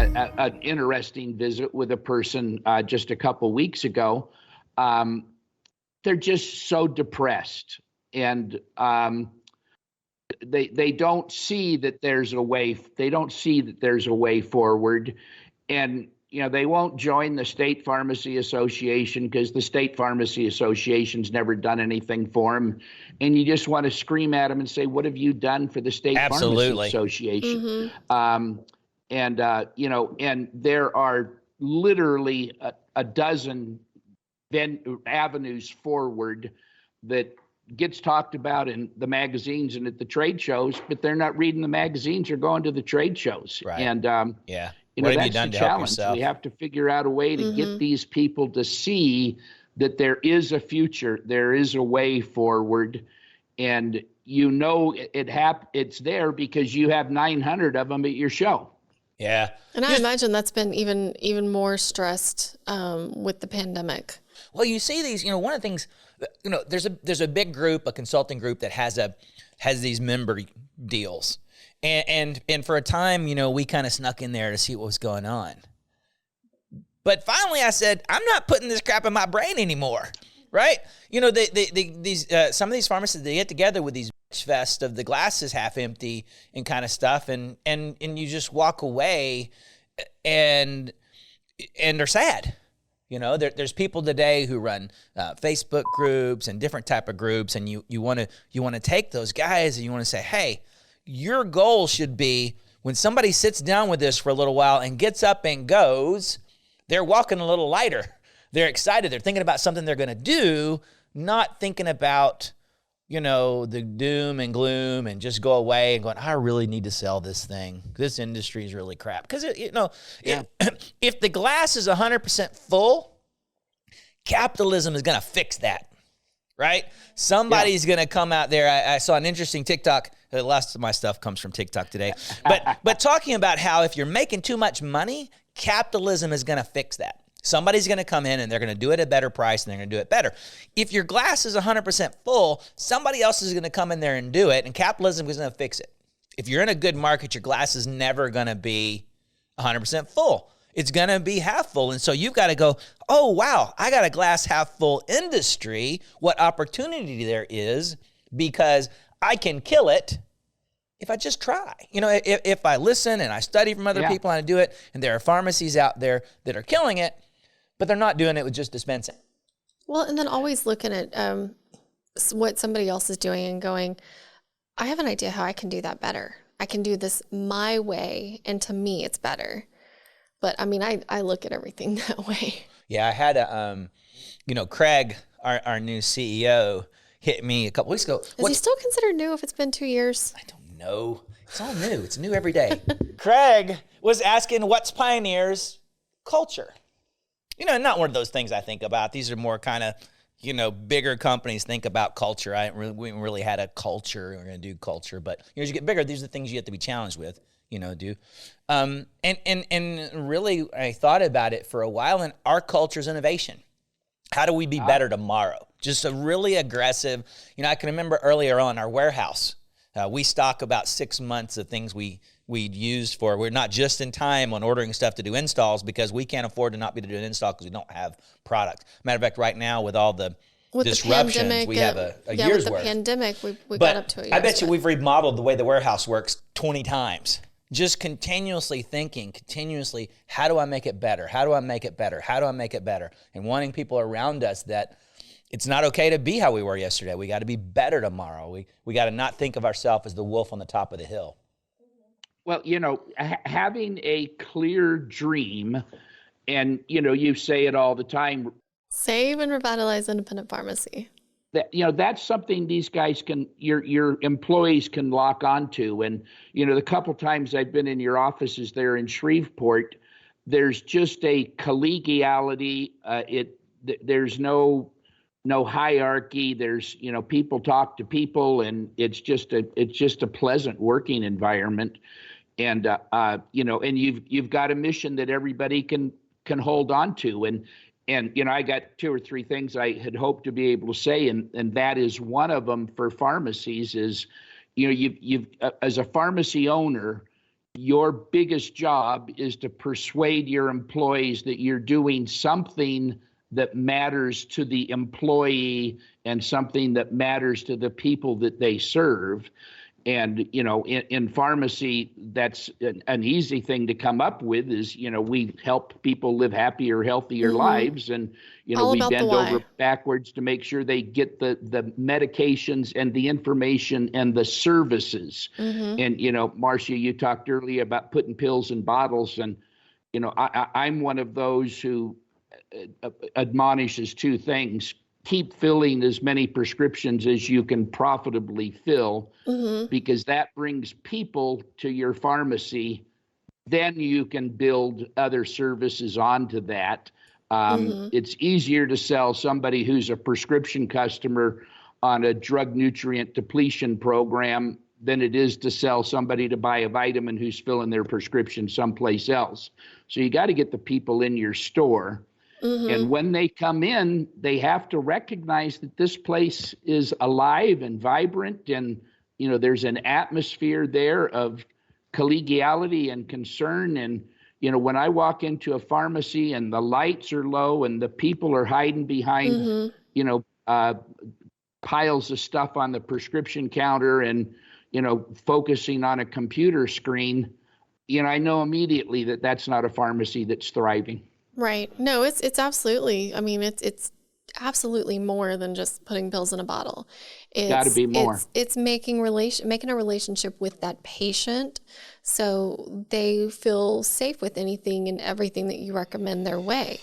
an interesting visit with a person just a couple weeks ago. They're just so depressed, and they don't see that there's a way. They don't see that there's a way forward, and they won't join the State Pharmacy Association because the State Pharmacy Association's never done anything for them. And you just want to scream at them and say, "What have you done for the State Pharmacy Association?" Mm-hmm. And there are literally a dozen avenues forward that gets talked about in the magazines and at the trade shows, but they're not reading the magazines or going to the trade shows. Right. And yeah. That's the challenge. We have to figure out a way to get these people to see that there is a future, there is a way forward, and it's there because you have 900 of them at your show. Yeah. And I imagine that's been even more stressed with the pandemic. Well, you see these, one of the things, there's a big group, a consulting group that has these member deals. And for a time, we kind of snuck in there to see what was going on. But finally I said, I'm not putting this crap in my brain anymore. Right? These some of these pharmacists, they get together with these fest of the glass is half empty and kind of stuff. And you just walk away and are sad. There's people today who run Facebook groups and different type of groups. And you want to take those guys and you want to say, hey, your goal should be when somebody sits down with this for a little while and gets up and goes, they're walking a little lighter. They're excited. They're thinking about something they're going to do, not thinking about, the doom and gloom and just go away and going, I really need to sell this thing. This industry is really crap. Because, if the glass is 100% full, capitalism is going to fix that. Right? Somebody's going to come out there. I saw an interesting TikTok. The last of my stuff comes from TikTok today. But talking about how if you're making too much money, capitalism is going to fix that. Somebody's going to come in and they're going to do it at a better price and they're going to do it better. If your glass is 100% full, somebody else is going to come in there and do it, and capitalism is going to fix it. If you're in a good market, your glass is never going to be 100% full. It's going to be half full. And so you've got to go, oh, wow, I got a glass half full industry. What opportunity there is, because I can kill it if I just try. If I listen and I study from other people and I do it, and there are pharmacies out there that are killing it, but they're not doing it with just dispensing. Well, and then always looking at what somebody else is doing and going, I have an idea how I can do that better. I can do this my way, and to me, it's better. But I mean, I look at everything that way. Yeah, I had Craig, our new CEO, hit me a couple weeks ago. Is he still considered new if it's been 2 years? I don't know. It's all new. It's new every day. Craig was asking, what's Pioneer's culture? Not one of those things I think about. These are more kind of, bigger companies think about culture. We haven't really had a culture. We're going to do culture. But as you get bigger, these are the things you have to be challenged with, do. And really, I thought about it for a while, and our culture is innovation. How do we be better tomorrow? Just a really aggressive, I can remember earlier on our warehouse. We stock about 6 months of things we'd used for. We're not just in time on ordering stuff to do installs because we can't afford to not be to do an install because we don't have product. Matter of fact, right now with all the disruptions, we have a year's worth. With the pandemic, we got up to a year's I bet you we've remodeled the way the warehouse works 20 times. Just continuously thinking, how do I make it better? How do I make it better? How do I make it better? And wanting people around us that it's not okay to be how we were yesterday. We got to be better tomorrow. We got to not think of ourselves as the wolf on the top of the hill. Well, having a clear dream, and, you say it all the time. Save and revitalize independent pharmacy. That's something these guys your employees can lock onto. And, the couple times I've been in your offices there in Shreveport, there's just a collegiality. There's no hierarchy. There's, people talk to people, and it's just a pleasant working environment. And, and you've got a mission that everybody can hold on to. And I got 2 or 3 things I had hoped to be able to say, and that is one of them for pharmacies is, you've as a pharmacy owner, your biggest job is to persuade your employees that you're doing something that matters to the employee and something that matters to the people that they serve. And, in pharmacy, that's an easy thing to come up with is, we help people live happier, healthier lives. And, All we about the bend why. over backwards to make sure they get the medications and the information and the services. And, Marcia, you talked earlier about putting pills in bottles. And, I'm one of those who admonishes two things. Keep filling as many prescriptions as you can profitably fill, because that brings people to your pharmacy. Then you can build other services onto that. It's easier to sell somebody who's a prescription customer on a drug nutrient depletion program than it is to sell somebody to buy a vitamin who's filling their prescription someplace else. So you got to get the people in your store. And when they come in, they have to recognize that this place is alive and vibrant, and there's an atmosphere there of collegiality and concern. And when I walk into a pharmacy and the lights are low and the people are hiding behind piles of stuff on the prescription counter and focusing on a computer screen, I know immediately that that's not a pharmacy that's thriving. Right. No, it's absolutely, I mean, it's absolutely more than just putting pills in a bottle. It's got to be more. It's making a relationship with that patient so they feel safe with anything and everything that you recommend their way.